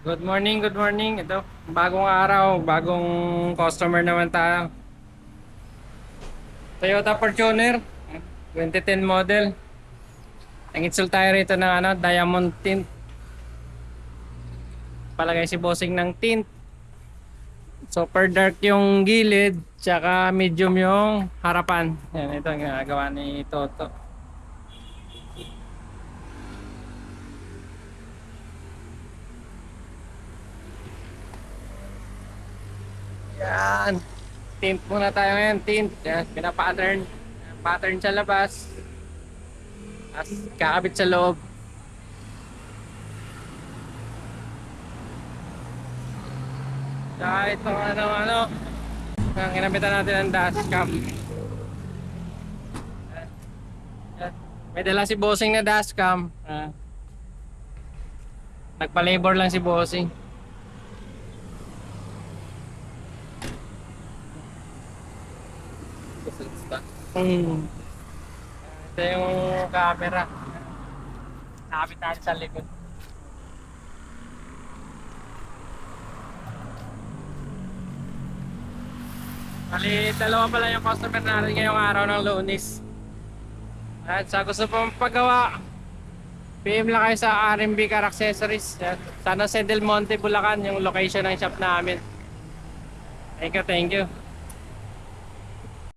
Good morning, good morning. Ito, bagong araw, bagong customer naman tayo. Toyota Fortuner, 2010 model. Nang-install tayo rito ng diamond tint. Palagay si bossing ng tint. Super dark yung gilid, tsaka medium yung harapan. Yan, ito ang ginagawa ni Toto. Yan. Tint muna tayo ngayon, tint. Yan, pina-pattern. Pattern sa labas. As kakabit sa loob. Tsaka itong ang ginamitan natin ng dashcam. May dala si bossing na dashcam. Nagpa-labor lang si bossing. Hmm. Ito yung camera. Nakapit natin sa likod. Bali, dalawa pala yung customer natin ngayong araw ng Lunes. At sa gusto pong paggawa, PM lang kayo sa R&B Car Accessories. Sana sa Del Monte, Bulacan, yung location ng shop namin. Thank you, thank you.